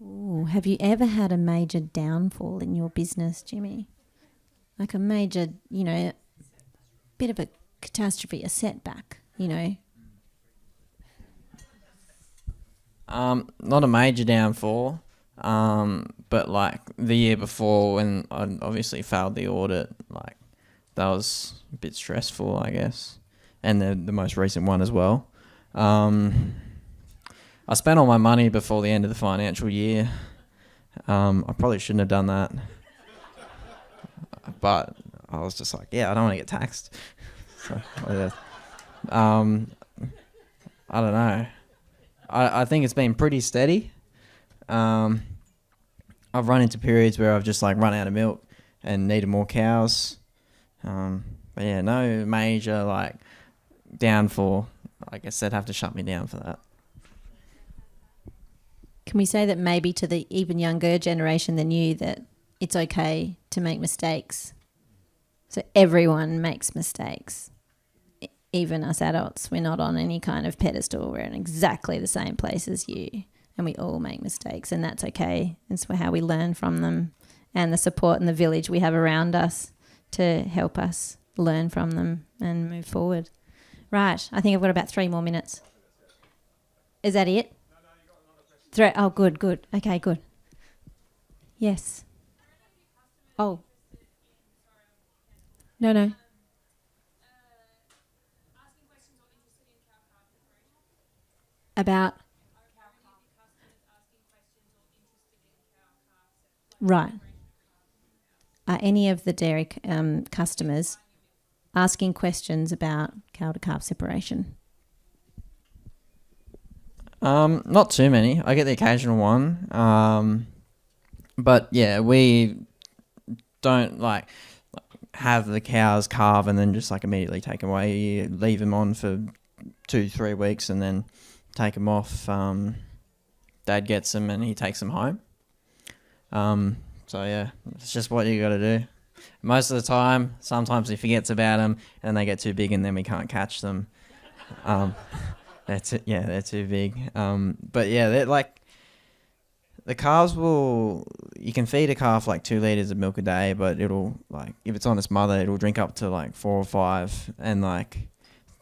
Ooh, have you ever had a major downfall in your business, Jimmy? Like a major, bit of a catastrophe, a setback, Not a major downfall, but like the year before when I obviously failed the audit, like that was a bit stressful, I guess, and the most recent one as well. I spent all my money before the end of the financial year. I probably shouldn't have done that, but I was just like, I don't want to get taxed. So, I don't know. I think it's been pretty steady. I've run into periods where I've just like run out of milk and needed more cows. But yeah, no major like downfall. I guess they'd have to shut me down for that. Can we say that maybe to the even younger generation than you that it's okay to make mistakes? So everyone makes mistakes. Even us adults, we're not on any kind of pedestal. We're in exactly the same place as you, and we all make mistakes, and that's okay. It's how we learn from them, and the support and the village we have around us to help us learn from them and move forward. Right, I think I've got about 3 more minutes. Is that it? Oh, good. Okay, good. Yes. Oh. No. About right. Are any of the dairy customers asking questions about cow to calf separation? Not too many. I get the occasional one. But yeah, we don't like have the cows calve and then just like immediately take them away. You leave them on for 2-3 weeks and then take them off. Dad gets them and he takes them home. So yeah, it's just what you got to do. Most of the time, sometimes he forgets about them and they get too big and then we can't catch them. They're too big. But yeah, they're like the calves you can feed a calf like 2 liters of milk a day, but it'll like if it's on its mother, it'll drink up to like 4 or 5, and like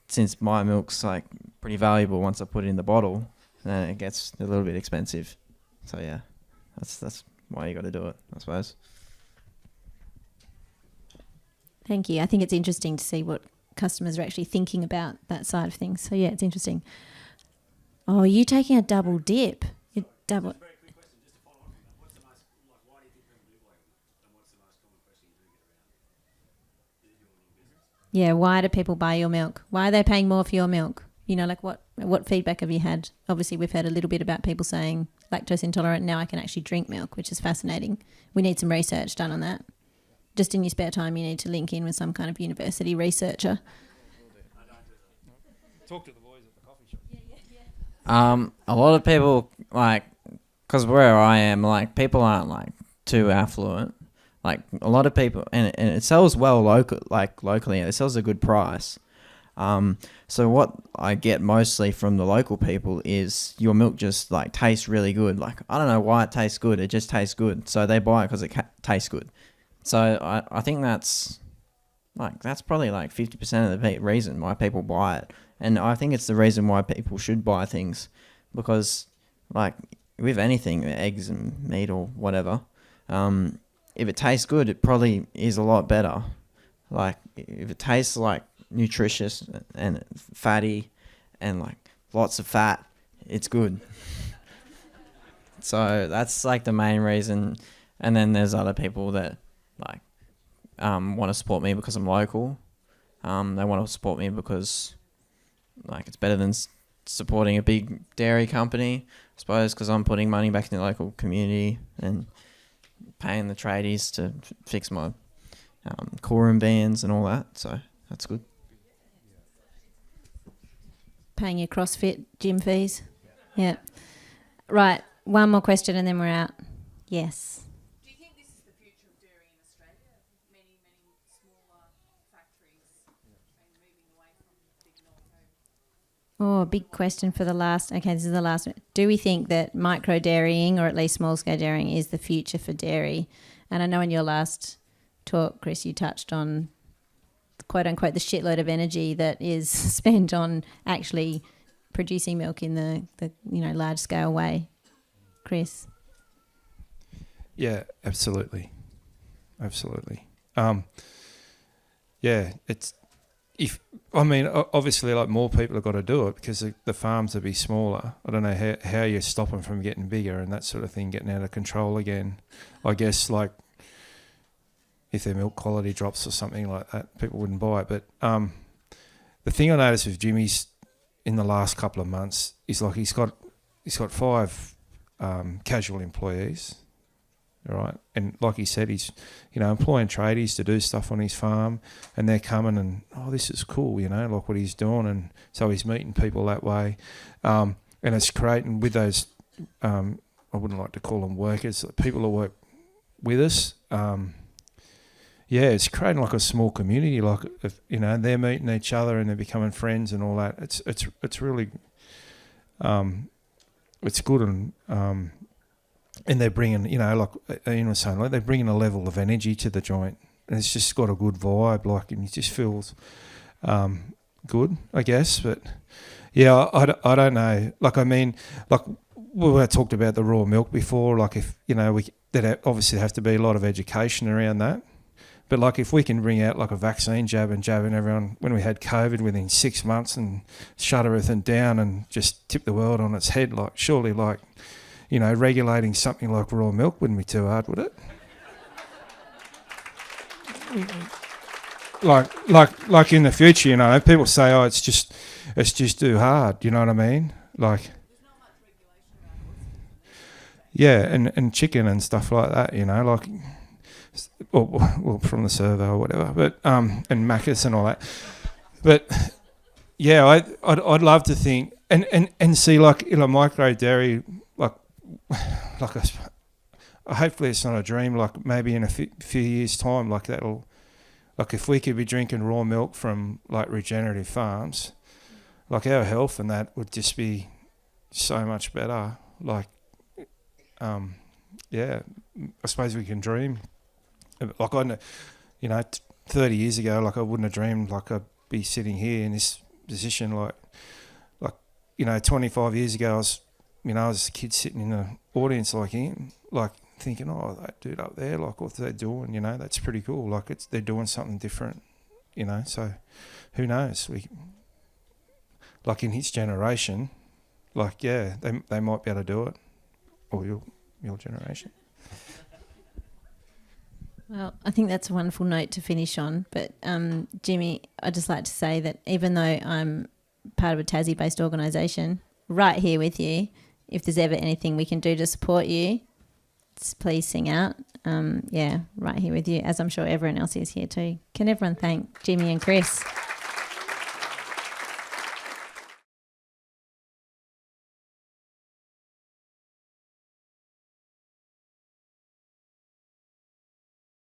since my milk's like pretty valuable once I put it in the bottle, then it gets a little bit expensive. So yeah, that's why you got to do it, I suppose. Thank you. I think it's interesting to see what customers are actually thinking about that side of things. So yeah, it's interesting. Oh, are you taking a double dip? You double. Very quick question, just to follow on from that. What's the most, like, why do you think people do like them? And what's the most common question you do get around your business? Yeah, why do people buy your milk? Why are they paying more for your milk? Like what feedback have you had? Obviously, we've heard a little bit about people saying lactose intolerant. Now I can actually drink milk, which is fascinating. We need some research done on that. Just in your spare time, you need to link in with some kind of university researcher. Talk to the boys at the coffee shop. A lot of people like, because where I am, like people aren't like too affluent. Like a lot of people, and it sells well locally. It sells a good price. So what I get mostly from the local people is your milk just like tastes really good. Like, I don't know why it tastes good. It just tastes good. So they buy it because it tastes good. So I think that's probably like 50% of the reason why people buy it. And I think it's the reason why people should buy things, because like with anything, eggs and meat or whatever, if it tastes good, it probably is a lot better. Like if it tastes like nutritious and fatty and like lots of fat, it's good. So that's like the main reason. And then there's other people that like want to support me because I'm local. They want to support me because like it's better than supporting a big dairy company, I suppose, because I'm putting money back in the local community and paying the tradies to fix my core and beans and all that. So that's good. Paying your CrossFit gym fees. Yeah. Right. One more question and then we're out. Yes. Do you think this is the future of dairy in Australia? Many smaller factories and moving away from big Wauchope? Oh, big question for the last. Okay, this is the last one. Do we think that micro dairying, or at least small scale dairying, is the future for dairy? And I know in your last talk, Chris, you touched on quote unquote the shitload of energy that is spent on actually producing milk in the large scale way. Chris? Yeah, absolutely. Yeah, it's obviously like more people have got to do it because the farms will be smaller. I don't know how you stop them from getting bigger and that sort of thing, getting out of control again. I guess like if their milk quality drops or something like that, people wouldn't buy it. But the thing I noticed with Jimmy's in the last couple of months is like he's got 5 casual employees, all right? And like he said, he's employing tradies to do stuff on his farm, and they're coming and this is cool, like what he's doing, and so he's meeting people that way, and it's creating with those I wouldn't like to call them workers, people that work with us. Yeah, it's creating like a small community. Like if, they're meeting each other and they're becoming friends and all that. It's really, it's good and they're bringing like Ian was saying, like they're bringing a level of energy to the joint, and it's just got a good vibe. Like, and it just feels good, I guess. But yeah, I don't know. Like like we talked about the raw milk before. Like if that obviously have to be a lot of education around that. But like if we can bring out like a vaccine jabbing everyone when we had COVID within 6 months and shut everything down and just tip the world on its head, like surely like, regulating something like raw milk wouldn't be too hard, would it? like in the future, people say, it's just too hard, you know what I mean? Like, There's not much regulation around horses. yeah, and chicken and stuff like that, like. Well, from the survey or whatever, but and Macca's and all that, but yeah, I'd love to think and see like in a micro dairy like hopefully it's not a dream, like maybe in a few years time, like that'll like if we could be drinking raw milk from like regenerative farms, like our health and that would just be so much better. Like yeah, I suppose we can dream. Like I know, 30 years ago, like I wouldn't have dreamed like I'd be sitting here in this position. Like 25 years ago, I was a kid sitting in the audience like him, like thinking, that dude up there, like what they're doing, that's pretty cool. Like they're doing something different, So who knows? Like in his generation, like yeah, they might be able to do it, or your generation. Well, I think that's a wonderful note to finish on. But Jimmy, I'd just like to say that even though I'm part of a Tassie-based organisation, right here with you, if there's ever anything we can do to support you, please sing out. Right here with you, as I'm sure everyone else is here too. Can everyone thank Jimmy and Chris?